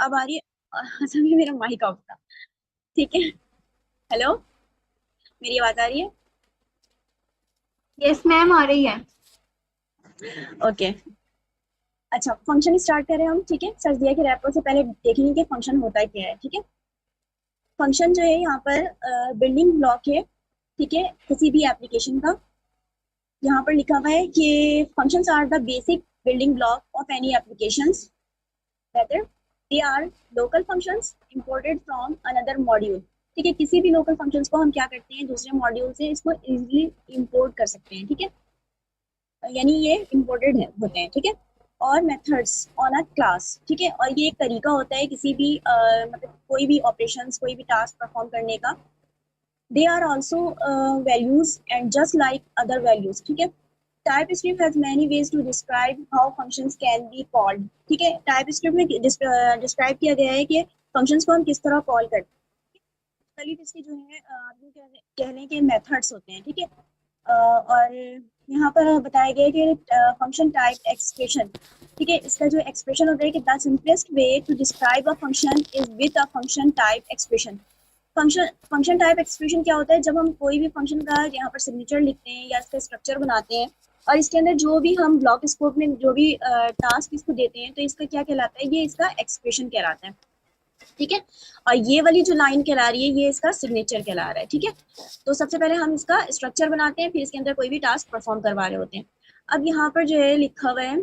अब आ रही है। असल में मेरा माइक ऑफ था। ठीक है। हेलो। मेरी आवाज आ रही है? यस मैम, आ रही है। ओके। अच्छा, फंक्शन स्टार्ट करें हम। ठीक है, सर्च दिया कि रैपर से पहले देखेंगे कि फंक्शन होता क्या है। ठीक है। फंक्शन जो है यहाँ पर बिल्डिंग ब्लॉक है। ठीक है, किसी भी एप्लीकेशन का। यहाँ पर लिखा हुआ है कि functions are the basic building block of any applications, whether they are local functions imported from another module। ठीक है, किसी भी लोकल फंक्शंस को हम क्या करते हैं, दूसरे मॉड्यूल से इसको इजीली इंपोर्ट कर सकते हैं। ठीक है, यानी ये इम्पोर्टेड है होते हैं। ठीक है। और मेथड्स ऑन अ क्लास। ठीक है, और ये एक तरीका होता है किसी भी मतलब कोई भी ऑपरेशंस, कोई भी टास्क परफॉर्म करने का। They are also values and just like other values. ठीक है। TypeScript has many ways to describe how functions can be called. ठीक है, टाइप स्क्रिप्ट में डिस्क्राइब किया गया है कि फंक्शंस को हम किस तरह कॉल करते हैं। मुख्तलिफ इसके जो है आप यूँ कह लें कि मेथड्स होते हैं। ठीक है। और यहाँ पर बताया गया है कि फंक्शन टाइप एक्सप्रेशन। ठीक है, इसका जो एक्सप्रेशन होता है कि the simplest way to describe a function is with a function type expression. Function function type expression क्या होता है, जब हम कोई भी फंक्शन का यहाँ पर सिग्नेचर लिखते हैं या इसका स्ट्रक्चर बनाते हैं, और इसके अंदर जो भी हम ब्लॉक स्कोप में जो भी टास्क इसको देते हैं, तो इसका क्या कहलाता है, ये इसका एक्सप्रेशन कहलाता है। ठीक है। और ये वाली जो लाइन कहला रही है, ये इसका सिग्नेचर कहला रहा है। ठीक है। तो सबसे पहले हम इसका स्ट्रक्चर बनाते हैं, फिर इसके अंदर कोई भी टास्क परफॉर्म करवा रहे होते हैं। अब यहाँ पर जो है लिखा हुआ है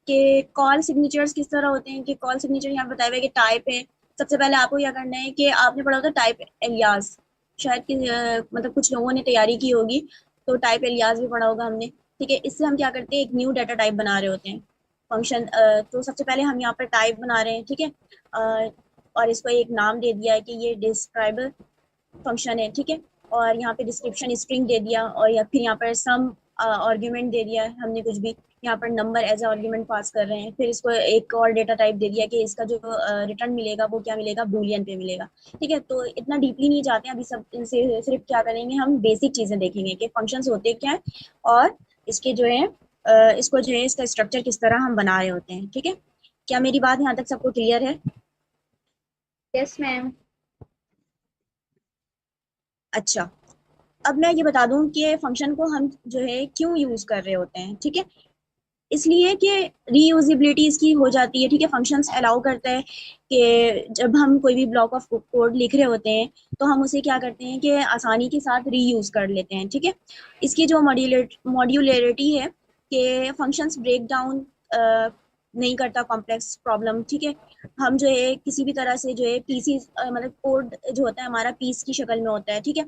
कि कॉल सिग्नेचर्स किस तरह होते हैं, कि कॉल सिग्नेचर यहाँ बताया हुआ है कि टाइप है। सबसे पहले आपको क्या करना है कि आपने पढ़ा होता टाइप एलियास, शायद कि मतलब कुछ लोगों ने तैयारी की होगी, तो टाइप एलियास भी पढ़ा होगा हमने। ठीक है, इससे हम क्या करते हैं, एक न्यू डाटा टाइप बना रहे होते हैं फंक्शन। तो सबसे पहले हम यहाँ पर टाइप बना रहे हैं। ठीक है। और इसको एक नाम दे दिया है कि ये डिस्क्राइबर फंक्शन है। ठीक है। और यहाँ पे डिस्क्रिप्शन स्ट्रिंग दे दिया, और या फिर यहाँ पर सम आर्ग्यूमेंट दे दिया है हमने कुछ भी। यहाँ पर नंबर एज आर्ग्यूमेंट पास कर रहे हैं, फिर इसको एक और डेटा टाइप दे दिया कि इसका जो रिटर्न मिलेगा वो क्या मिलेगा, बूलियन पे मिलेगा। ठीक है, तो इतना डीपली नहीं जाते हैं अभी, सब इनसे सिर्फ क्या करेंगे, हम बेसिक चीजें देखेंगे कि फंक्शंस होते क्या है, और इसके जो है इसको जो है इसका स्ट्रक्चर किस तरह हम बना रहे होते हैं। ठीक है, क्या मेरी बात यहाँ तक सबको क्लियर है? Yes ma'am. अच्छा, अब मैं ये बता दूं कि फंक्शन को हम जो है क्यों यूज कर रहे होते हैं। ठीक है, इसलिए कि रीयूजेबिलिटी इसकी हो जाती है। ठीक है, फंक्शंस अलाउ करता है कि जब हम कोई भी ब्लॉक ऑफ कोड लिख रहे होते हैं, तो हम उसे क्या करते हैं कि आसानी के साथ रीयूज कर लेते हैं। ठीक है, इसकी जो मॉड्यूलरिटी है कि फंक्शंस ब्रेक डाउन नहीं करता कॉम्प्लेक्स प्रॉब्लम। ठीक है, हम जो है किसी भी तरह से जो है पीसी मतलब कोड जो होता है हमारा पीस की शक्ल में होता है। ठीक है,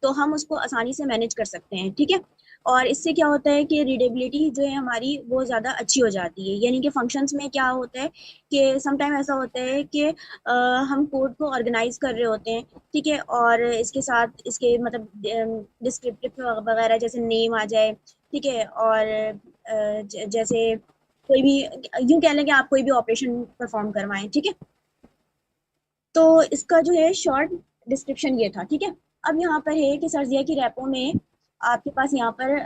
तो हम उसको आसानी से मैनेज कर सकते हैं। ठीक है, और इससे क्या होता है कि रीडेबिलिटी जो है हमारी वो ज़्यादा अच्छी हो जाती है। यानी कि फंक्शंस में क्या होता है कि सम टाइम ऐसा होता है कि हम कोड को ऑर्गेनाइज कर रहे होते हैं। ठीक है, और इसके साथ इसके मतलब डिस्क्रिप्टिव वगैरह जैसे नेम आ जाए। ठीक है, और जैसे कोई भी यूं कह लें कि आप कोई भी ऑपरेशन परफॉर्म करवाएं। ठीक है, तो इसका जो है शॉर्ट डिस्क्रिप्शन ये था। ठीक है, अब यहाँ पर है कि सर्जिया की रेपो में आपके पास यहाँ पर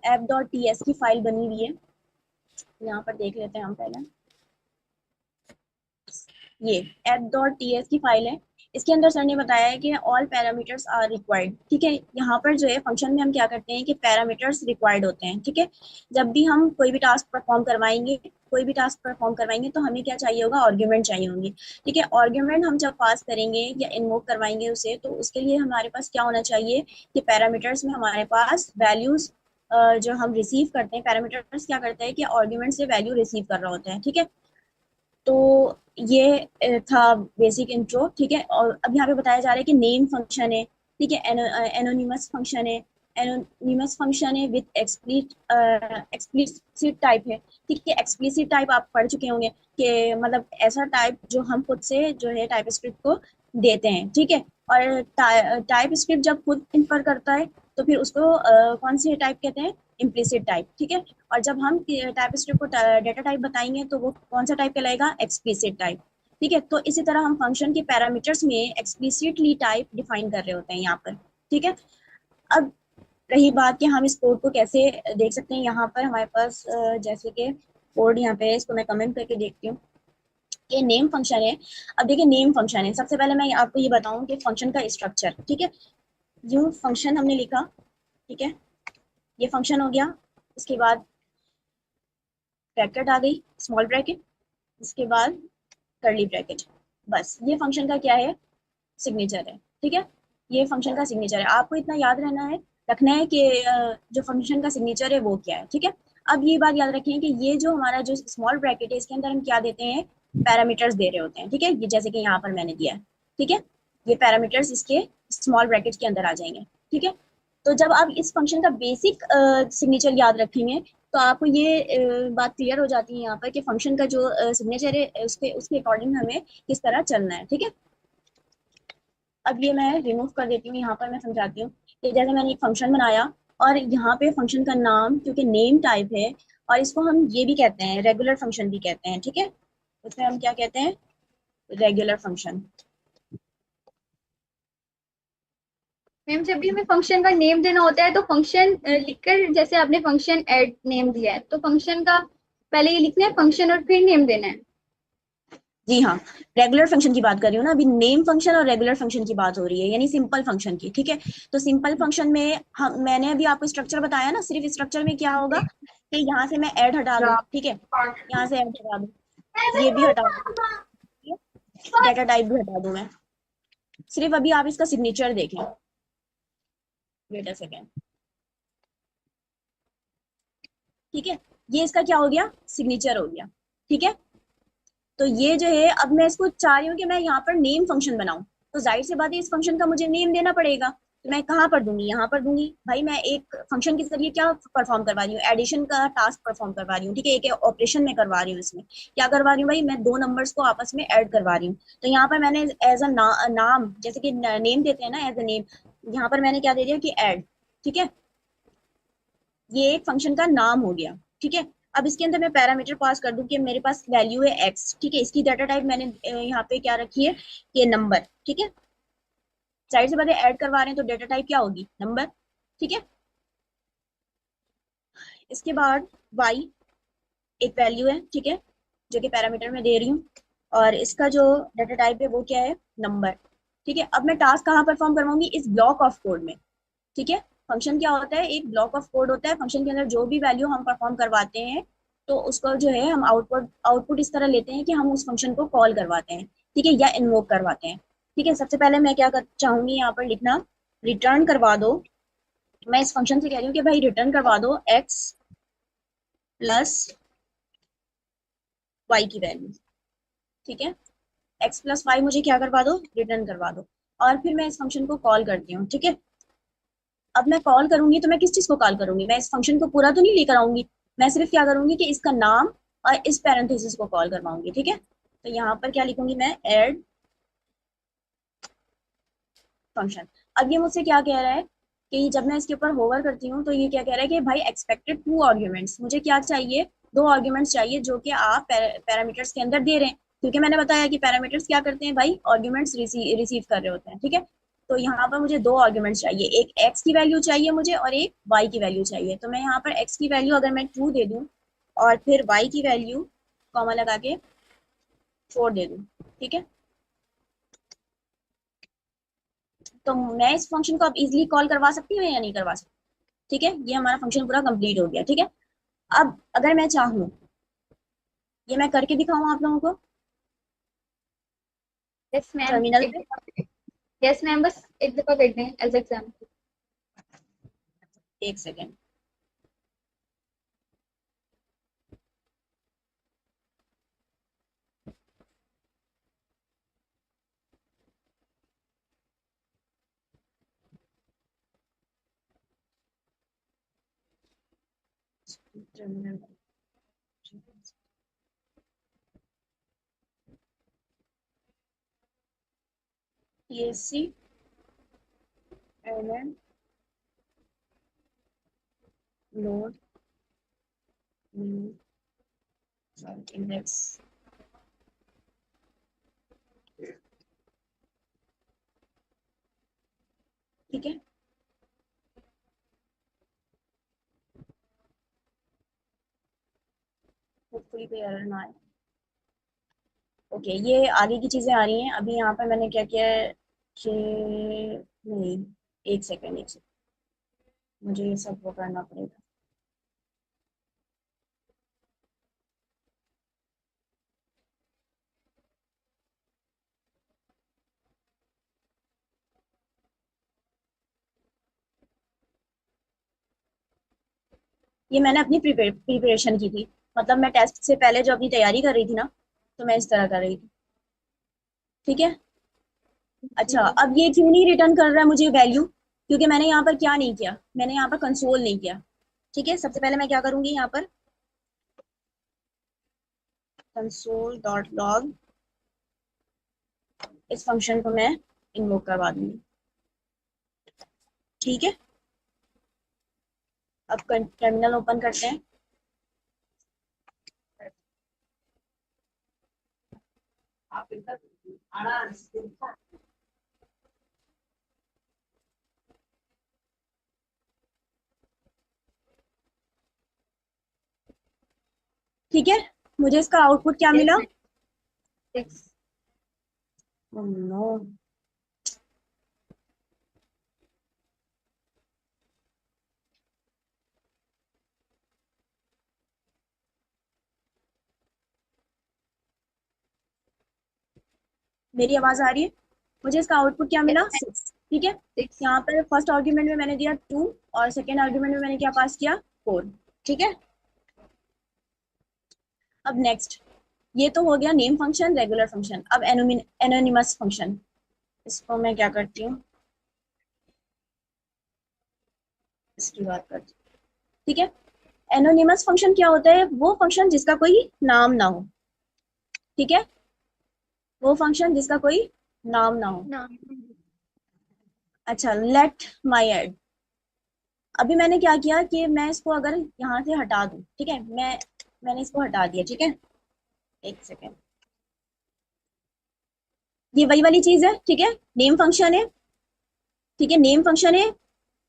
app.ts की फाइल बनी हुई है। यहाँ पर देख लेते हैं हम पहले। ये app.ts की फाइल है। इसके अंदर सर ने बताया है कि ऑल पैरामीटर्स आर रिक्वायर्ड। ठीक है, यहाँ पर जो है फंक्शन में हम क्या करते हैं कि पैरामीटर्स रिक्वायर्ड होते हैं। ठीक है, जब भी हम कोई भी टास्क परफॉर्म करवाएंगे, कोई भी टास्क परफॉर्म करवाएंगे, तो हमें क्या चाहिए होगा, आर्ग्यूमेंट चाहिए होंगे। ठीक है, आर्ग्यूमेंट हम जब पास करेंगे या इन्वोक करवाएंगे उसे, तो उसके लिए हमारे पास क्या होना चाहिए कि पैरामीटर्स में हमारे पास वैल्यूज जो हम रिसीव करते हैं, पैरामीटर्स क्या करता है कि आर्ग्यूमेंट से वैल्यू रिसीव कर रहा होता है। ठीक है, तो ये था बेसिक इंट्रो। ठीक है, और अब यहाँ पे बताया जा रहा है कि नेम फंक्शन है। ठीक है, एनोनिमस फंक्शन है। एनोनिमस फंक्शन है विद एक्सप्लिसिट टाइप है। ठीक है, एक्सप्लिसिट टाइप आप पढ़ चुके होंगे कि मतलब ऐसा टाइप जो हम खुद से जो है टाइप स्क्रिप्ट को देते हैं। ठीक है, और टाइप स्क्रिप्ट जब खुद इन्फर करता है, तो फिर उसको कौन सी टाइप कहते हैं, इम्प्लिसिट टाइप। ठीक है, और जब हम टाइप स्क्रिप्ट को डेटा टाइप बताएंगे, तो वो कौन सा टाइप कहलाएगा, एक्सप्लिसिट टाइप। ठीक है, तो इसी तरह हम फंक्शन के पैरामीटर्स में एक्सप्लिसिटली टाइप डिफाइन कर रहे होते हैं यहाँ पर। ठीक है, अब रही बात कि हम इस कोड को कैसे देख सकते हैं। यहाँ पर हमारे पास जैसे कि कोड यहाँ पे है, इसको मैं कमेंट करके देखती हूँ ये नेम फंक्शन है। अब देखिए नेम फंक्शन है, सबसे पहले मैं आपको ये बताऊं कि फंक्शन का स्ट्रक्चर, ठीक है। यू फंक्शन हमने लिखा, ठीक है, ये फंक्शन हो गया। उसके बाद ब्रैकेट आ गई, स्मॉल ब्रैकेट, उसके बाद कर्ली ब्रैकेट। बस ये फंक्शन का क्या है, सिग्नेचर है, ठीक है। ये फंक्शन का सिग्नेचर है, आपको इतना याद रखना है कि जो फंक्शन का सिग्नेचर है वो क्या है, ठीक है। अब ये बात याद रखें कि ये जो हमारा जो स्मॉल ब्रैकेट है इसके अंदर हम क्या देते हैं, पैरामीटर्स दे रहे होते हैं, ठीक है। ये जैसे कि यहाँ पर मैंने दिया है, ठीक है, ये पैरामीटर्स इसके स्मॉल ब्रैकेट के अंदर आ जाएंगे, ठीक है। तो जब आप इस फंक्शन का बेसिक सिग्नेचर याद रखेंगे तो आपको ये बात क्लियर हो जाती है यहाँ पर कि फंक्शन का जो सिग्नेचर है उसके उसके अकॉर्डिंग हमें किस तरह चलना है, ठीक है। अब ये मैं रिमूव कर देती हूँ, यहाँ पर मैं समझाती हूँ कि जैसे मैंने एक फंक्शन बनाया और यहाँ पे फंक्शन का नाम क्योंकि नेम टाइप है, और इसको हम ये भी कहते हैं रेगुलर फंक्शन भी कहते हैं, ठीक है। उसमें हम क्या कहते हैं, रेगुलर फंक्शन। मैम जब भी हमें फंक्शन का नेम देना होता है तो फंक्शन लिखकर, जैसे आपने फंक्शन ऐड नेम दिया है तो फंक्शन का पहले ये लिखना है फंक्शन और फिर नेम देना है। जी हाँ, रेगुलर फंक्शन की बात कर रही हूँ ना अभी, नेम फंक्शन और रेगुलर फंक्शन की बात हो रही है, यानी सिंपल फंक्शन की, ठीक है। तो सिंपल फंक्शन में हम मैंने अभी आपको स्ट्रक्चर बताया ना, सिर्फ स्ट्रक्चर में क्या होगा कि यहाँ से मैं ऐड हटा दूँ, ठीक है, यहाँ से ऐड हटा दूँ, ये भी हटा दूँ, डेटा टाइप भी हटा दूँ मैं। सिर्फ अभी आप इसका सिग्नेचर देखें, वेट अ सेकेंड, ठीक है। ये इसका क्या हो गया, सिग्नेचर हो गया, ठीक है। तो ये जो है अब मैं इसको चाह रही हूँ कि मैं यहाँ पर नेम फंक्शन बनाऊं, तो जाहिर सी बात है इस फंक्शन का मुझे नेम देना पड़ेगा। तो मैं कहाँ पर दूंगी, यहाँ पर दूंगी। भाई मैं एक फंक्शन के जरिए क्या परफॉर्म करवा रही हूँ, एडिशन का टास्क परफॉर्म करवा रही हूँ, ठीक है, एक ऑपरेशन में करवा रही हूँ। इसमें क्या करवा रही हूँ भाई, मैं दो नंबर्स को आपस में ऐड करवा रही हूँ। तो यहाँ पर मैंने एज अ नाम, जैसे कि नेम देते हैं ना एज अ नेम, यहाँ पर मैंने क्या दे दिया कि ऐड, ठीक है। ये एक फंक्शन का नाम हो गया, ठीक है। अब इसके अंदर मैं पैरामीटर पास कर दूं कि मेरे पास वैल्यू है एक्स, ठीक है। इसकी डाटा टाइप मैंने यहाँ पे क्या रखी है, ये नंबर, ठीक है। साइड से पहले ऐड करवा रहे हैं तो डाटा टाइप क्या होगी, नंबर, ठीक है। इसके बाद वाई एक वैल्यू है, ठीक है, जो कि पैरामीटर में दे रही हूँ, और इसका जो डाटा टाइप है वो क्या है, नंबर, ठीक है। अब मैं टास्क कहाँ परफॉर्म करवाऊंगी, इस ब्लॉक ऑफ कोड में, ठीक है। फंक्शन क्या होता है, एक ब्लॉक ऑफ कोड होता है, फंक्शन के अंदर जो भी वैल्यू हम परफॉर्म करवाते हैं तो उसको जो है हम आउटपुट आउटपुट इस तरह लेते हैं कि हम उस फंक्शन को कॉल करवाते हैं, ठीक है, या इन्वोक करवाते हैं, ठीक है। सबसे पहले मैं क्या चाहूंगी यहाँ पर लिखना, रिटर्न करवा दो। मैं इस फंक्शन से कह रही हूँ कि भाई रिटर्न करवा दो एक्स प्लस वाई की वैल्यू, ठीक है। एक्स प्लस वाई मुझे क्या करवा दो, रिटर्न करवा दो। और फिर मैं इस फंक्शन को कॉल करती हूँ, ठीक है। अब मैं कॉल करूंगी तो मैं किस चीज को कॉल करूंगी, मैं इस फंक्शन को पूरा तो नहीं लेकर आऊंगी, मैं सिर्फ क्या करूंगी कि इसका नाम और इस पैरेंथेसिस को कॉल करवाऊंगी, ठीक है। तो यहाँ पर क्या लिखूंगी मैं, ऐड फंक्शन। अब ये मुझसे क्या कह रहा है कि जब मैं इसके ऊपर होवर करती हूँ तो ये क्या कह रहा है कि भाई एक्सपेक्टेड टू आर्ग्यूमेंट्स, मुझे क्या चाहिए, दो आर्ग्यूमेंट्स चाहिए जो कि आप पैरामीटर्स के अंदर दे रहे हैं, क्योंकि मैंने बताया कि पैरामीटर्स क्या करते हैं भाई, आर्ग्यूमेंट्स रिसीव कर रहे होते हैं, ठीक है। तो यहाँ पर मुझे दो आर्ग्यूमेंट्स चाहिए, एक एक्स की वैल्यू चाहिए मुझे और एक वाई की वैल्यू चाहिए। तो मैं यहाँ पर एक्स की वैल्यू अगर मैं 2 दे दूँ और फिर वाई की वैल्यू कॉमा लगा के 4 दे दूँ, ठीक है। तो मैं इस फंक्शन को अब इजिली कॉल करवा सकती हूँ या नहीं करवा सकती, ठीक है। ये हमारा फंक्शन पूरा कंप्लीट हो गया, ठीक है। अब अगर मैं चाहूँ, ये मैं करके दिखाऊँ आप लोगों को यस मैम, टर्मिनल एक पे। दफा, यस मैम, बस एक दफा कर दें एज एग्जाम। एक second, terminal C L N load index, ठीक है। होपफुली कोई एरर ना आए। ओके, ये आगे की चीजें आ रही हैं। अभी यहाँ पर मैंने क्या किया है कि नहीं, एक सेकेंड, एक सेकेंड, मुझे ये सब वो करना पड़ेगा। ये मैंने अपनी प्रिपरेशन की थी, मतलब मैं टेस्ट से पहले जो अपनी तैयारी कर रही थी ना, तो मैं इस तरह कर रही थी। ठीक है। अच्छा, जी। अब ये क्यों नहीं रिटर्न कर रहा है मुझे वैल्यू? क्योंकि मैंने यहाँ पर क्या नहीं किया, मैंने यहाँ पर कंसोल नहीं किया। ठीक है, सबसे पहले मैं क्या करूंगी, यहाँ पर कंसोल डॉट लॉग, इस फंक्शन को मैं इन्वोक करवा दूंगी। ठीक है, अब टर्मिनल ओपन करते हैं। ठीक है, मुझे इसका आउटपुट क्या यस मिला? मैम। 6। नो, मेरी आवाज आ रही है? मुझे इसका आउटपुट क्या यस मिला? मैम। 6। ठीक है, 6। यहाँ पर फर्स्ट आर्ग्यूमेंट में मैंने दिया 2, और सेकेंड आर्ग्यूमेंट में मैंने क्या पास किया? 4। ठीक है, अब नेक्स्ट, ये तो हो गया नेम फंक्शन, रेगुलर फंक्शन। अब एनोनिमस फंक्शन, इसको मैं क्या करती हूँ, इसकी बात करती हूँ। ठीक है, एनोनिमस फंक्शन क्या होता है? वो फंक्शन जिसका कोई नाम ना हो। ठीक है, वो फंक्शन जिसका कोई नाम ना हो। नाम। अच्छा, लेट माई एड, अभी मैंने क्या किया कि मैं इसको अगर यहाँ से हटा दूं, ठीक है, मैंने इसको हटा दिया। ठीक है, एक सेकेंड, ये वही वाली चीज है। ठीक है, नेम फंक्शन है। ठीक है, नेम फंक्शन है।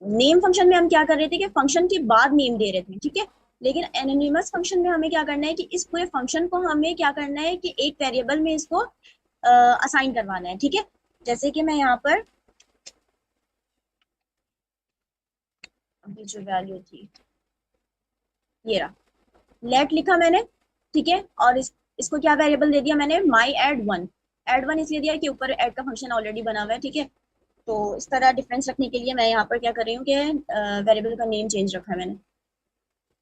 नेम फंक्शन में हम क्या कर रहे थे कि फंक्शन के बाद नेम दे रहे थे। ठीक है, लेकिन एनोनिमस फंक्शन में हमें क्या करना है कि इस पूरे फंक्शन को हमें क्या करना है कि एक वेरिएबल में इसको असाइन करवाना है। ठीक है, जैसे कि मैं यहाँ पर अभी जो वैल्यू थी, ये रहा, लेट लिखा मैंने। ठीक है, और इसको क्या वेरिएबल दे दिया मैंने? माई एड वन। एड वन इसलिए दिया कि ऊपर एड का फंक्शन ऑलरेडी बना हुआ है। ठीक है, तो इस तरह डिफरेंस रखने के लिए मैं यहाँ पर क्या कर रही हूँ कि वेरिएबल का नेम चेंज रखा है मैंने।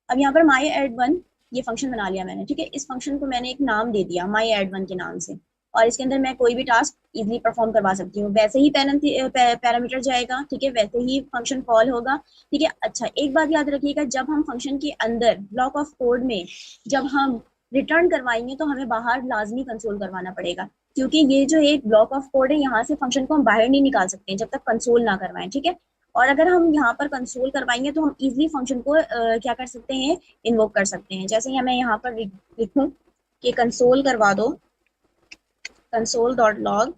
अब यहाँ पर माई एड वन, ये फंक्शन बना लिया मैंने। ठीक है, इस फंक्शन को मैंने एक नाम दे दिया माई एड वन के नाम से, और इसके अंदर मैं कोई भी टास्क इजीली परफॉर्म करवा सकती हूँ। वैसे ही पैरामीटर जाएगा। ठीक है, वैसे ही फंक्शन कॉल होगा। ठीक है, अच्छा, एक बात याद रखिएगा, जब हम फंक्शन के अंदर ब्लॉक ऑफ कोड में जब हम रिटर्न करवाएंगे तो हमें बाहर लाजमी कंसोल करवाना पड़ेगा, क्योंकि ये जो एक ब्लॉक ऑफ कोड है, यहाँ से फंक्शन को हम बाहर नहीं निकाल सकते जब तक कंसोल ना करवाएं। ठीक है, और अगर हम यहाँ पर कंसोल करवाएंगे तो हम इजिली फंक्शन को क्या कर सकते हैं, इन्वोक कर सकते हैं। जैसे ही मैं यहाँ पर लिखूं कि कंसोल करवा दो, कंसोल डॉट लॉग।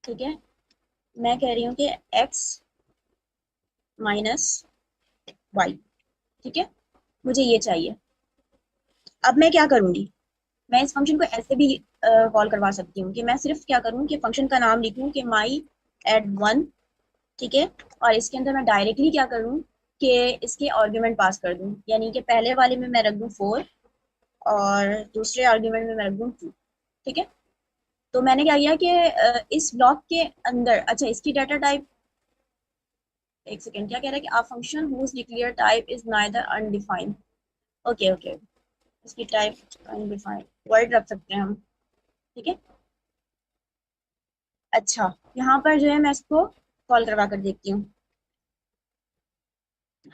ठीक है, मैं कह रही हूँ कि एक्स माइनस वाई। ठीक है, मुझे ये चाहिए। अब मैं क्या करूंगी, मैं इस फंक्शन को ऐसे भी कॉल करवा सकती हूँ कि मैं सिर्फ क्या करूँ कि फंक्शन का नाम लिखूँ कि माई एड वन। ठीक है, और इसके अंदर मैं डायरेक्टली क्या करूँ कि इसके आर्ग्यूमेंट पास कर दूं, यानी कि पहले वाले में मैं रख दूं 4, और दूसरे आर्ग्यूमेंट में मैं रख दूं 2। ठीक है, तो मैंने क्या किया कि इस ब्लॉक के अंदर, अच्छा, इसकी डाटा टाइप, एक सेकेंड, क्या कह रहा है कि a function whose declare type is neither undefined. Okay okay, इसकी टाइप अनडिफाइंड वर्ड रख सकते हैं हम। ठीक है, अच्छा, यहाँ पर जो है मैं इसको कॉल करवा कर देखती हूँ।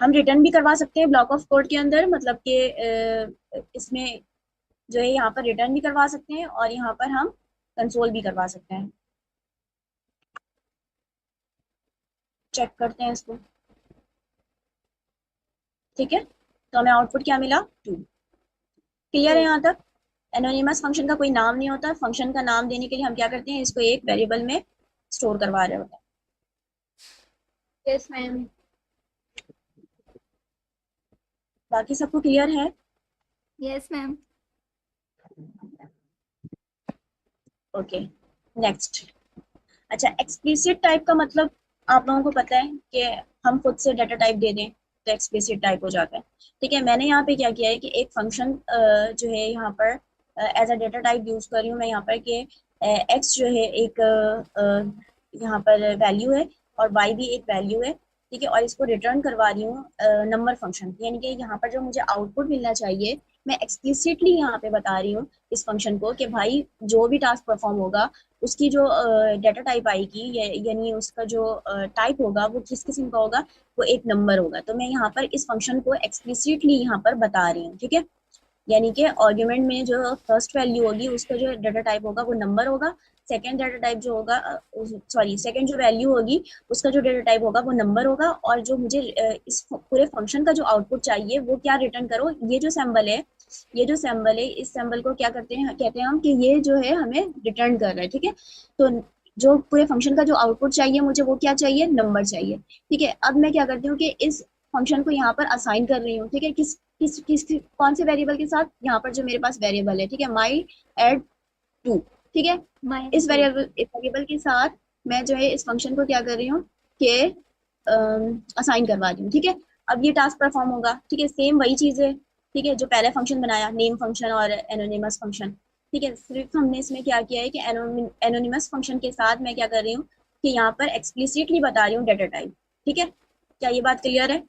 हम रिटर्न भी करवा सकते हैं ब्लॉक ऑफ कोड के अंदर, मतलब कि इसमें जो है यहाँ पर रिटर्न भी करवा सकते हैं, और यहाँ पर हम कंसोल भी करवा सकते हैं। चेक करते हैं इसको। ठीक है, तो हमें आउटपुट क्या मिला? 2। क्लियर है 2। यहाँ तक? एनोनिमस फंक्शन का कोई नाम नहीं होता, फंक्शन का नाम देने के लिए हम क्या करते हैं, इसको एक वेरिएबल में स्टोर करवा रहे होते हैं। Yes ma'am. बाकी सबको क्लियर है? Yes ma'am. Okay, next. अच्छा, एक्सप्लिसिट टाइप का मतलब आप लोगों को पता है कि हम खुद से डाटा टाइप दे दें तो एक्सप्लिसिट टाइप हो जाता है। ठीक है, मैंने यहाँ पे क्या किया है कि एक फंक्शन जो है यहाँ पर as a data type use कर रही हूँ मैं यहाँ पर कि एक्स जो है एक यहाँ पर वैल्यू है और वाई भी एक वैल्यू है। ठीक है, और इसको रिटर्न करवा रही हूँ नंबर फंक्शन, यानी कि यहाँ पर जो मुझे आउटपुट मिलना चाहिए मैं एक्सप्लिसिटली यहाँ पे बता रही हूँ इस फंक्शन को कि भाई जो भी टास्क परफॉर्म होगा उसकी जो डाटा टाइप आएगी यानी उसका जो टाइप होगा वो किस किस्म का होगा, वो एक नंबर होगा। तो मैं यहाँ पर इस फंक्शन को एक्सप्लिसिटली यहाँ पर बता रही हूँ। ठीक है, यानी कि आर्ग्यूमेंट में जो फर्स्ट वैल्यू होगी उसका जो डाटा टाइप होगा वो नंबर होगा। सेकंड डाटा टाइप जो होगा, सॉरी, सेकंड जो वैल्यू होगी उसका जो डाटा टाइप होगा वो नंबर होगा। और जो मुझे इस पूरे फंक्शन का जो आउटपुट चाहिए वो क्या रिटर्न करो, ये जो सिंबल है, ये जो सिंबल है इस सिंबल को क्या करते हैं, कहते हैं हम कि ये जो है हमें रिटर्न कर रहा है। ठीक है, तो जो पूरे फंक्शन का जो आउटपुट चाहिए मुझे वो क्या चाहिए, नंबर चाहिए। ठीक है, अब मैं क्या करती हूँ कि इस फंक्शन को यहाँ पर असाइन कर रही हूँ। ठीक है, किस कौन से वेरिएबल के साथ, यहाँ पर जो मेरे पास वेरिएबल है, ठीक है, माई एड टू। ठीक है, माइनस टू। इस वेरिएबल के साथ मैं जो है इस फंक्शन को क्या कर रही हूँ कि असाइन करवा रही हूँ। ठीक है, अब ये टास्क परफॉर्म होगा। ठीक है, सेम वही चीज है। ठीक है, जो पहले फंक्शन बनाया नेम फंक्शन और एनोनिमस फंक्शन। ठीक है, सिर्फ हमने इसमें क्या किया है कि एनोनिमस फंक्शन के साथ मैं क्या कर रही हूँ कि यहाँ पर एक्सप्लिसिटली बता रही हूँ डाटा टाइप। ठीक है, क्या ये बात क्लियर है?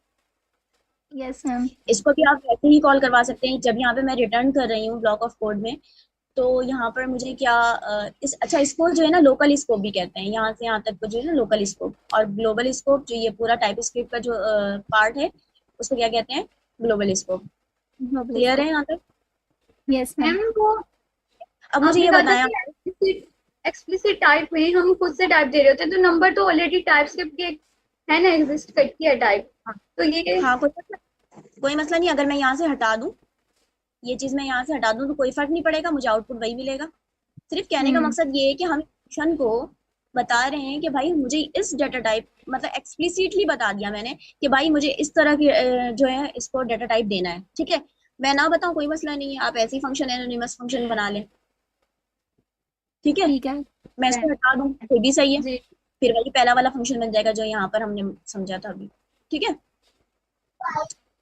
Yes ma'am. इसको भी आप वैसे ही कॉल करवा सकते हैं जब यहाँ पे मैं रिटर्न कर रही हूँ ब्लॉक ऑफ कोड में। तो यहाँ पर मुझे क्या अच्छा, इसको जो है ना लोकल स्कोप भी कहते हैं, यहाँ से यहाँ तक को जो है ना लोकल स्कोप, और ग्लोबल स्कोप जो ये पूरा टाइप स्क्रिप्ट का जो पार्ट है उसको क्या कहते हैं, ग्लोबल स्कोप। ग्लोबल क्लियर है स्कोप। यहाँ तक? Yes ma'am. मैम वो अब मुझे आपने ये कहा था बताया। कि एक्सप्लिसिट एक्सप्लिसिट टाइप में हम खुद से टाइप दे रहे होते हैं, तो नंबर तो ऑलरेडी टाइप स्क्रिप्ट के है ना, एग्जिस्ट करती है टाइप। हाँ, तो ये हाँ, कोई मसला नहीं, अगर मैं यहाँ से हटा दूँ, ये चीज मैं यहाँ से हटा दूँ तो कोई फर्क नहीं पड़ेगा, मुझे आउटपुट वही मिलेगा। सिर्फ कहने का हम्म। मकसद ये है कि हम फंक्शन को बता रहे हैं कि भाई मुझे इस डाटा टाइप, मतलब एक्सप्लिसिटली बता दिया मैंने कि भाई मुझे इस तरह की जो है इसको डाटा टाइप देना है। ठीक है, मैं ना बताऊं कोई मसला नहीं है, आप ऐसे ही फंक्शन एनोनिमस फंक्शन बना लें। ठीक है, ठीक है मैं इसको मैम। हटा दूं फिर भी सही है, जी। फिर वही पहला वाला फंक्शन बन जाएगा जो यहाँ पर हमने समझा था अभी। ठीक है,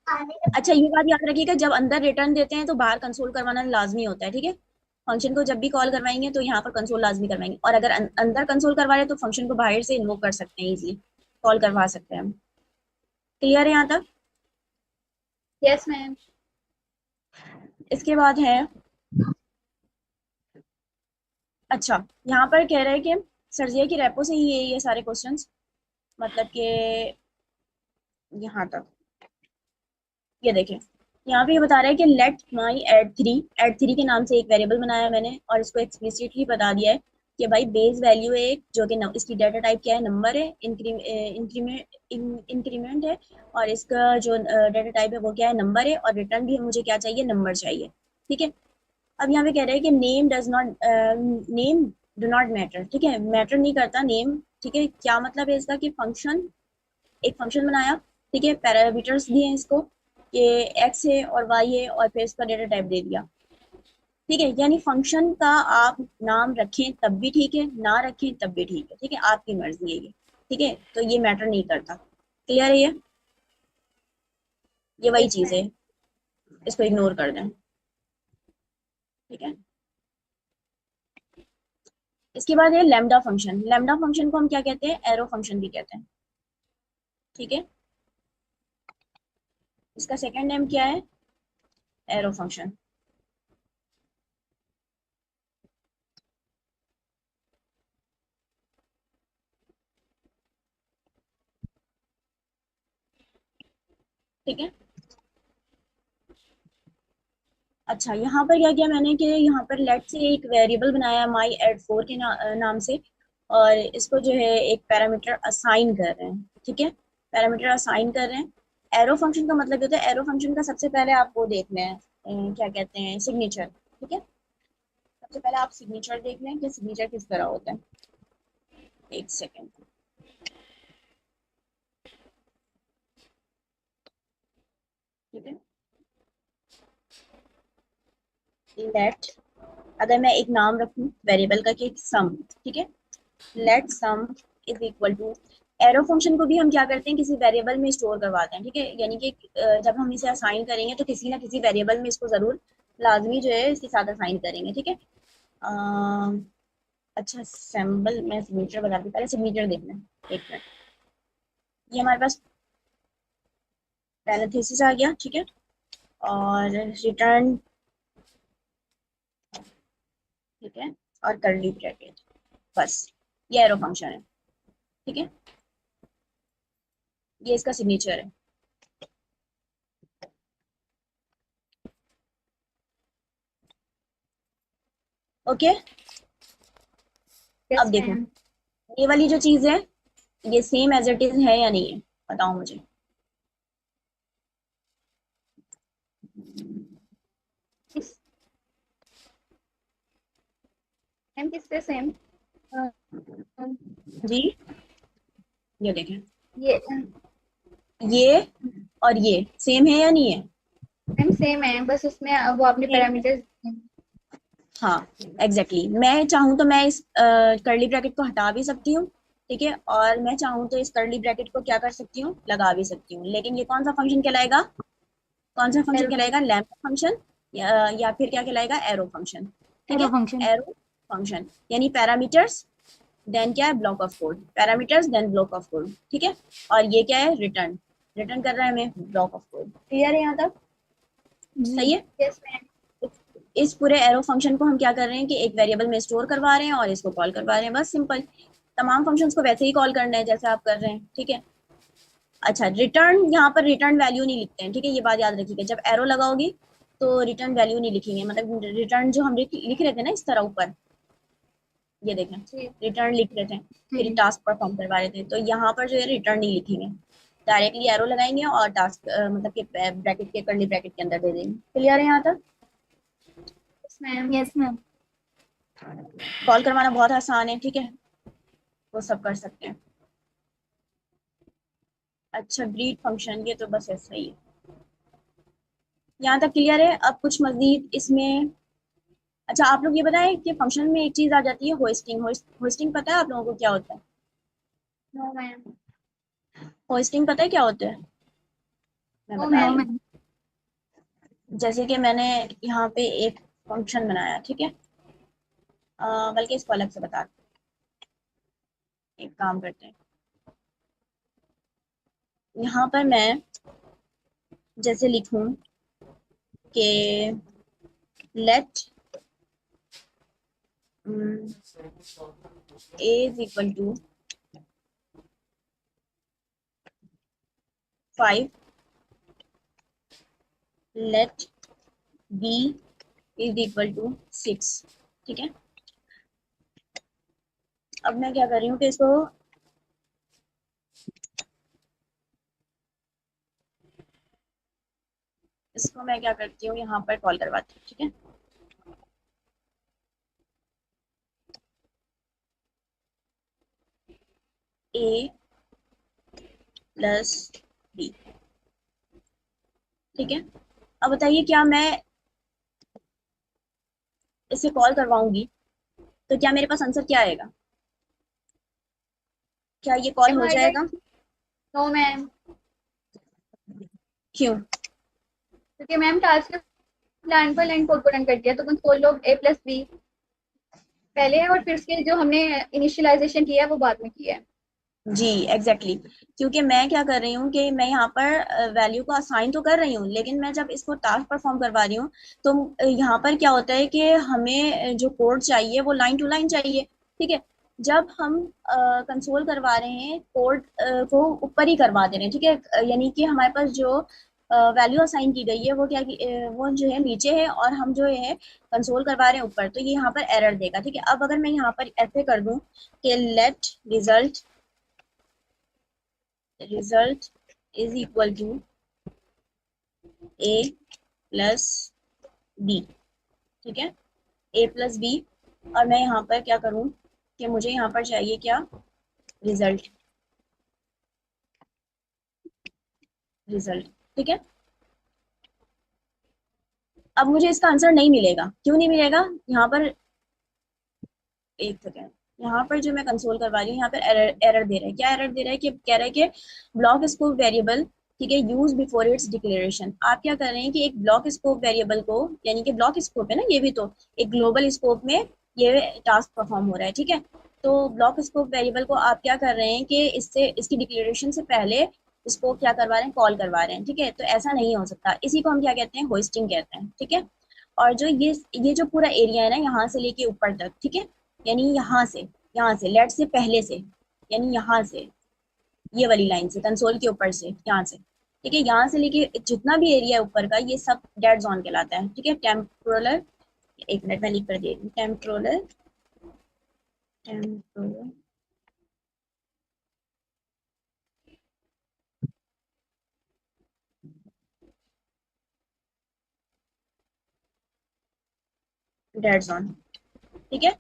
अच्छा, ये बात याद रखिएगा, जब अंदर रिटर्न देते हैं तो बाहर कंसोल करवाना लाजमी होता है। ठीक है, फंक्शन को जब भी कॉल करवाएंगे तो यहाँ पर कंसोल लाजमी करवाएंगे, और अगर अंदर कंसोल करवा रहे तो फंक्शन को बाहर से इन्वोक कर सकते हैं, इजीली कॉल करवा सकते हैं हम। क्लियर है यहाँ तक? Yes ma'am. इसके बाद है, अच्छा, यहाँ पर कह रहे हैं कि सर्जिया की रेपो से ही ये सारे क्वेश्चंस, मतलब कि यहाँ तक ये देखें, यहाँ पे ये बता रहा है कि लेट माई एड थ्री के नाम से एक वेरिएबल बनाया है मैंने, और इसको एक्सप्लिसिटली बता दिया है कि भाई बेस वैल्यू है एक, जो कि इसकी डाटा टाइप क्या है, नंबर है, इंक्रीमेंट है, और इसका जो डाटा टाइप है वो क्या है, नंबर है, और रिटर्न भी मुझे क्या चाहिए, नंबर चाहिए। ठीक है, अब यहाँ पे कह रहे हैं कि नेम डू नॉट मैटर। ठीक है, मैटर नहीं करता नेम। ठीक है, क्या मतलब है इसका, कि फंक्शन, एक फंक्शन बनाया, ठीक है, पैरामीटर्स दिए हैं इसको कि एक्स है और वाई है, और फिर इसका डेटा टाइप दे दिया। ठीक है, यानी फंक्शन का आप नाम रखें तब भी ठीक है, ना रखें तब भी ठीक है। ठीक है, आपकी मर्जी है ये। ठीक है, तो ये मैटर नहीं करता। क्लियर है ये वही यस चीज है, मैम। इसको इग्नोर कर दें। ठीक है, इसके बाद है लैम्डा फंक्शन। लैम्डा फंक्शन को हम क्या कहते हैं, एरो फंक्शन भी कहते हैं। ठीक है, इसका सेकंड नेम क्या है, एरो फंक्शन। ठीक है, अच्छा, यहाँ पर क्या किया मैंने कि यहाँ पर लेट से एक वेरिएबल बनाया माई एड फोर के नाम से, और इसको जो है एक पैरामीटर असाइन कर रहे हैं। ठीक है, पैरामीटर असाइन कर रहे हैं। एरो फंक्शन का मतलब होता है, एरो फंक्शन का सबसे पहले आप वो देख लें, क्या कहते हैं, सिग्नेचर। ठीक है, सबसे पहले आप सिग्नेचर देख लें कि सिग्नेचर किस तरह होता है। एक सेकेंड। ठीक है, लेट अगर मैं एक नाम रखूं वेरिएबल का कि सम, ठीक है, let sum is equal to, arrow function को भी हम क्या करते हैं किसी वेरिएबल में स्टोर करवाते हैं, ठीक है, यानी कि जब हम इसे असाइन करेंगे तो किसी ना किसी वेरिएबल में इसको जरूर लाजमी जो है इसके साथ असाइन करेंगे, ठीक है। अम, अच्छा सिंबल मैं सिग्नेचर बता दी, पहले सिग्नेचर देखना है, एक मिनट। ये हमारे पास पैरेंथेसिस आ गया, ठीक है, और रिटर्न, ठीक है, और कर्ली ब्रैकेट, बस ये एरो फंक्शन है, ठीक है, ये इसका सिग्नेचर है। ओके, अब यस देखो मैम। ये वाली जो चीज है ये सेम एज इट इज है या नहीं है, बताओ मुझे। मैम किससे सेम? जी, ये देखें, ये ये और ये सेम है या नहीं है। मैम सेम है, बस उसमें वो आपने सेम है, पैरामीटर्स। हाँ एग्जैक्टली exactly। मैं चाहूँ तो मैं इस कर्ली ब्रैकेट को हटा भी सकती हूँ, ठीक है, और मैं चाहूँ तो इस कर्ली ब्रैकेट को क्या कर सकती हूँ, लगा भी सकती हूँ, लेकिन ये कौन सा फंक्शन कहलाएगा, कौन सा फंक्शन एरो कहलाएगा, लैम्डा फंक्शन, या फिर क्या कहलाएगा, एरो फंक्शन, ठीक है, फंक्शन। एरो फंक्शन, यानी पैरामीटर्स देन क्या है, block of code, parameters then block of code, ठीक है, और ये क्या है, रिटर्न, रिटर्न कर रहा है हमें ब्लॉक ऑफ कोड, क्लियर है यहाँ तक, जी सही है। Yes ma'am. इस पूरे एरो फंक्शन को हम क्या कर रहे हैं कि एक वेरिएबल में स्टोर करवा रहे हैं और इसको कॉल करवा रहे हैं, बस सिंपल। तमाम फंक्शंस को वैसे ही कॉल करना है जैसे आप कर रहे हैं, ठीक है। अच्छा रिटर्न, यहाँ पर रिटर्न वैल्यू नहीं लिखते हैं, ठीक है, ये बात याद रखिएगा, जब एरो लगाओगी तो रिटर्न वैल्यू नहीं लिखेंगे, मतलब रिटर्न जो हम लिख रहे थे ना इस तरह ऊपर, ये देखें, जी रिटर्न लिख रहे थे, फिर टास्क परफॉर्म करवा रहे थे, तो यहाँ पर जो है रिटर्न नहीं लिखेंगे, डायरेक्टली एरो लगाएंगे और टास्क मतलब कि ब्रैकेट के कर्ली ब्रैकेट के अंदर दे देंगे, क्लियर है यहाँ तक। Yes ma'am. Yes ma'am. Call करवाना बहुत आसान है, ठीक है, वो सब कर सकते हैं। अच्छा ग्रीट फंक्शन, ये तो बस ऐसा ही है, यहाँ तक क्लियर है। अब कुछ मजीद इसमें, अच्छा आप लोग ये बताएं कि फंक्शन में एक चीज आ जाती है होस्टिंग, होस्टिंग पता है आप लोगों को क्या होता है, नो मैम। होस्टिंग पता है क्या होता है, मैं नो बता रही मैम। हूँ। जैसे कि मैंने यहाँ पे एक फंक्शन बनाया, ठीक है, बल्कि इसको अलग से बता, एक काम करते हैं, यहाँ पर मैं जैसे लिखूं कि let A is equal to 5, let B is equal to 6, ठीक है। अब मैं क्या कर रही हूँ कि इसको, इसको मैं क्या करती हूँ यहाँ पर कॉल करवाती हूँ, ठीक है, ए प्लस बी, ठीक है। अब बताइए क्या मैं इसे कॉल करवाऊंगी तो क्या मेरे पास आंसर क्या आएगा, क्या ये कॉल मैम हो आएगा। जाएगा, नो मैम, क्यों, क्योंकि मैम टास्क लाइन पर लाइन कोड को रन कर दिया, तो कंसोल लॉग ए प्लस बी पहले है और फिर उसके जो हमने इनिशियलाइजेशन किया है वो बाद में किया है। जी एग्जैक्टली exactly। क्योंकि मैं क्या कर रही हूँ कि मैं यहाँ पर वैल्यू को असाइन तो कर रही हूँ, लेकिन मैं जब इसको टास्क परफॉर्म करवा रही हूँ तो यहाँ पर क्या होता है कि हमें जो कोड चाहिए वो लाइन टू लाइन चाहिए, ठीक है। जब हम कंसोल करवा रहे हैं कोड को ऊपर ही करवा दे रहे हैं, ठीक है, यानी कि हमारे पास जो वैल्यू असाइन की गई है वो क्या वो जो है नीचे है और हम जो है कंसोल करवा रहे हैं ऊपर, तो ये यहाँ पर एरर देगा, ठीक है। अब अगर मैं यहाँ पर ऐसे कर दूं कि let result, result is equal to a plus B, ठीक है, a प्लस बी, और मैं यहाँ पर क्या करूँ कि मुझे यहाँ पर चाहिए क्या, रिजल्ट, रिजल्ट, ठीक है। अब मुझे इसका आंसर नहीं मिलेगा, क्यों नहीं मिलेगा? यहाँ पर एक सेकेंड, यहाँ पर जो मैं कंसोल करवा रही हूँ यहाँ पर एरर एरर दे रहा है। क्या एरर दे रहा है? कि कह रहा है कि ब्लॉक स्कोप वेरिएबल, ठीक है, यूज बिफोर इट्स डिक्लेरेशन। आप क्या कर रहे हैं कि एक ब्लॉक स्कोप वेरिएबल को, यानी कि ब्लॉक स्कोप है ना ये भी, तो एक ग्लोबल स्कोप में ये टास्क परफॉर्म हो रहा है, ठीक है। तो ब्लॉक स्कोप वेरिएबल को आप क्या कर रहे हैं कि इससे, इसकी डिक्लेरेशन से पहले इसको क्या करवा रहे हैं? कॉल करवा रहे हैं, ठीक है। तो ऐसा नहीं हो सकता, इसी को हम क्या कहते हैं? होस्टिंग कहते हैं, ठीक है। और जो ये जो पूरा एरिया है ना, यहाँ से लेके ऊपर तक, ठीक है, यानी यहाँ से लेट से पहले से, यानी यहाँ से, ये वाली लाइन से, कंसोल के ऊपर से, यहाँ से, ठीक है, यहाँ से लेके जितना भी एरिया है ऊपर का, ये सब डेड जोन कहलाता है, ठीक है। टेम्पोरल, एक मिनट में लिख कर दे रही हूँ, टेम्पोरल, टेम्पोरल डेड जोन, ठीक है।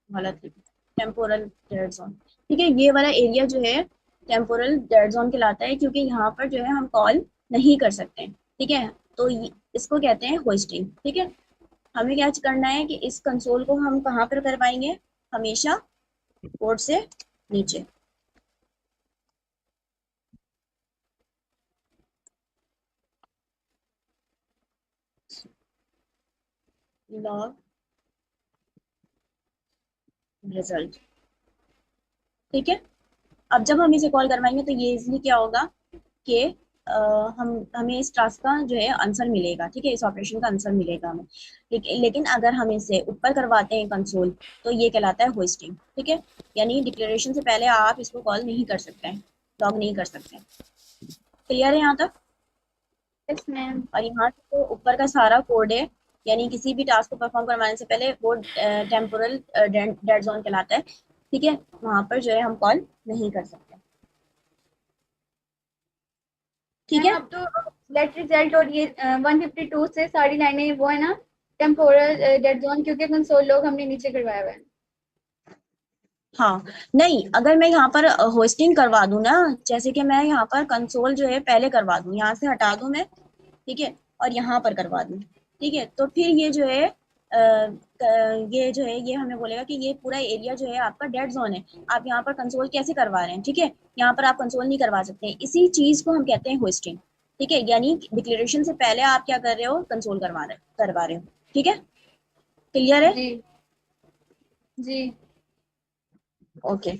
गलत लिखी, टेम्पोरल डेड जोन, ठीक है। ये वाला एरिया जो है टेम्पोरल डेड जोन कहलाता है, क्योंकि यहाँ पर जो है हम कॉल नहीं कर सकते, ठीक है। तो इसको कहते हैं होस्टिंग, ठीक है। हमें क्या करना है कि इस कंसोल को हम कहाँ पर करवाएंगे? हमेशा कोड से नीचे, लॉग रिजल्ट, ठीक है। अब जब हम इसे कॉल करवाएंगे तो ये इजली क्या होगा कि हम हमें इस टास्क का जो है आंसर मिलेगा, ठीक है, इस ऑपरेशन का आंसर मिलेगा हमें। लेकिन अगर हम इसे ऊपर करवाते हैं कंसोल, तो ये कहलाता है होस्टिंग, ठीक है। यानी डिक्लेरेशन से पहले आप इसको कॉल नहीं कर सकते हैं, लॉग नहीं कर सकते। क्लियर है यहाँ तक? Yes ma'am. और यहाँ से तो ऊपर का सारा कोड है, यानी किसी भी टास्क को परफॉर्म करवाने से पहले वो टेम्पोरल डेड जोन कहलाता है, ठीक है। वहां पर जो है हम कॉल नहीं कर सकते, ठीक मैम है। अब तो लेट रिजल्ट और ये 152 से सारी लाइनें वो है ना, टेम्पोरल डेड जोन, क्योंकि कंसोल लोग हमने नीचे करवाया हुआ है। हाँ, नहीं, अगर मैं यहाँ पर होस्टिंग करवा दूँ ना, जैसे कि मैं यहाँ पर कंसोल जो है पहले करवा दूँ, यहाँ से हटा दूँ मैं, ठीक है, और यहाँ पर करवा दूँ, ठीक है, तो फिर ये जो है ये जो है ये हमें बोलेगा कि ये पूरा एरिया जो है आपका डेड जोन है। आप यहाँ पर कंसोल कैसे करवा रहे हैं? ठीक है, यहाँ पर आप कंसोल नहीं करवा सकते, इसी चीज को हम कहते हैं होस्टिंग, ठीक है। यानी डिक्लेरेशन से पहले आप क्या कर रहे हो? कंसोल करवा रहे हो, ठीक है। क्लियर है? जी जी। ओके।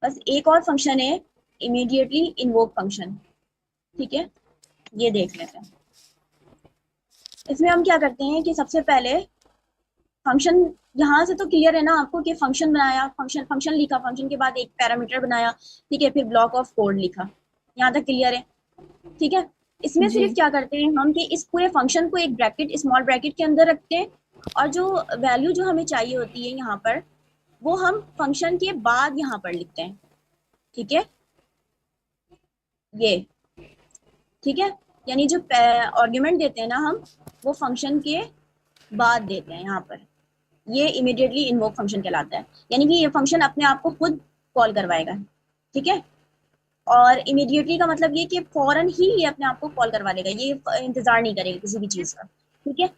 बस एक और फंक्शन है, इमीडिएटली इन्वोक फंक्शन, ठीक है, ये देख लेते हैं। इसमें हम क्या करते हैं कि सबसे पहले फंक्शन, यहाँ से तो क्लियर है ना आपको कि फंक्शन बनाया, फंक्शन फंक्शन लिखा, फंक्शन के बाद एक पैरामीटर बनाया, ठीक है, फिर ब्लॉक ऑफ कोड लिखा, यहाँ तक क्लियर है, ठीक है। इसमें जी सिर्फ क्या करते हैं हम कि इस पूरे फंक्शन को एक ब्रैकेट, स्मॉल ब्रैकेट के अंदर रखते हैं, और जो वैल्यू जो हमें चाहिए होती है यहाँ पर, वो हम फंक्शन के बाद यहाँ पर लिखते हैं, ठीक है, ये, ठीक है। यानी जो आर्ग्यूमेंट देते हैं ना हम, वो फंक्शन के बाद देते हैं यहाँ पर, ये इमीडिएटली इन्वोक फंक्शन कहलाता है। यानी कि ये फंक्शन अपने आप को खुद कॉल करवाएगा, ठीक है। और इमीडिएटली का मतलब ये कि फौरन ही ये अपने आप को कॉल करवा लेगा, ये इंतजार नहीं करेगा किसी भी चीज का, ठीक है।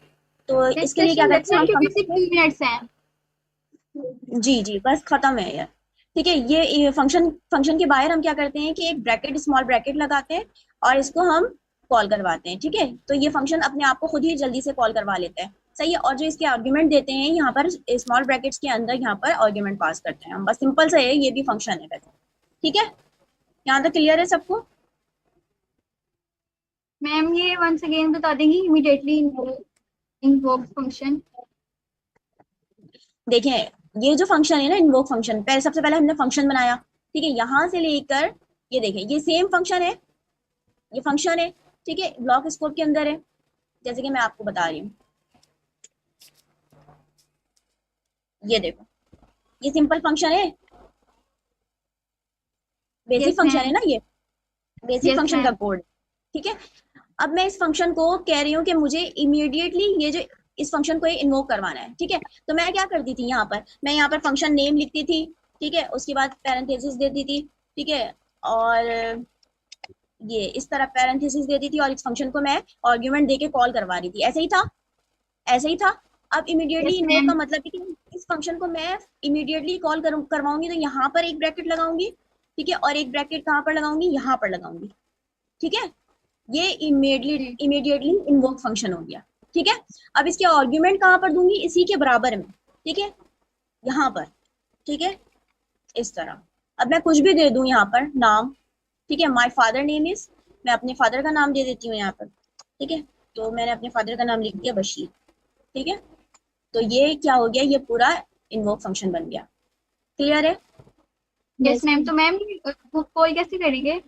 तो इसके लिए क्या डिस्कशन करते रखना हैं है हम क्योंकि सिर्फ फंक्शन, 2 मिनट्स हैं। जी जी, बस खत्म है यार, ठीक है। ये फंक्शन फंक्शन के बाहर हम क्या करते हैं कि एक ब्रैकेट, स्मॉल ब्रैकेट लगाते हैं, और इसको हम कॉल करवाते हैं, ठीक है। तो ये फंक्शन अपने आप को खुद ही जल्दी से कॉल करवा लेता है, सही है। और जो इसके आर्ग्यूमेंट देते हैं यहाँ पर स्मॉल ब्रैकेट्स के अंदर, यहाँ पर आर्ग्यूमेंट पास करते हैं हम, बस सिंपल से है, ये भी फंक्शन है वैसे, ठीक है। यहाँ तक क्लियर है सबको? मैम ये वंस अगेन बता देंगी, इमीडिएटली इन्वोक फंक्शन। देखें, ये जो फंक्शन है ना, इन्वोक फंक्शन, पहले सबसे पहले हमने फंक्शन बनाया, ठीक है, यहाँ से लेकर ये देखें, ये सेम फंक्शन है, ये फंक्शन है, ठीक है, ब्लॉक स्कोप के अंदर है, जैसे कि मैं आपको बता रही हूँ, ये देखो, ये सिंपल फंक्शन है, बेसिक यस फंक्शन है मैम। ना ये, बेसिक यस फंक्शन का मैम। कोड, ठीक है। अब मैं इस फंक्शन को कह रही हूँ कि मुझे इमीडिएटली ये जो इस फंक्शन को इन्वोक करवाना है, ठीक है। तो मैं क्या करती थी, यहाँ पर मैं यहाँ पर फंक्शन नेम लिखती थी, ठीक है, उसके बाद पैरेंथेसिस देती थी, ठीक है, और ये इस तरह पैरेंथेसिस देती थी और इस फंक्शन को मैं आर्ग्यूमेंट देके कॉल करवा रही थी, ऐसे ही था, ऐसे ही था। अब इमीडिएटली यस इन्वोक मैम। का मतलब है कि इस फंक्शन को मैं इमीडिएटली कॉल करवाऊंगी तो यहाँ पर एक ब्रैकेट लगाऊंगी, ठीक है, और एक ब्रैकेट कहाँ पर लगाऊंगी, यहाँ पर लगाऊंगी, ठीक है। ये जी इमीडिएटली इन्वोक फंक्शन हो गया, ठीक है। अब इसके आर्ग्यूमेंट कहाँ पर दूंगी, इसी के बराबर में, ठीक है, यहाँ पर, ठीक है, इस तरह। अब मैं कुछ भी दे दूं यहाँ पर नाम, ठीक है, माय फादर नेम इज, मैं अपने फादर का नाम दे देती हूँ यहाँ पर, ठीक है। तो मैंने अपने फादर का नाम लिख दिया बशीर, ठीक है। तो ये क्या हो गया, ये पूरा इन्वोक फंक्शन बन गया। क्लियर है? Yes yes ma'am. मैम। तो मैम कॉल कैसे करेंगे?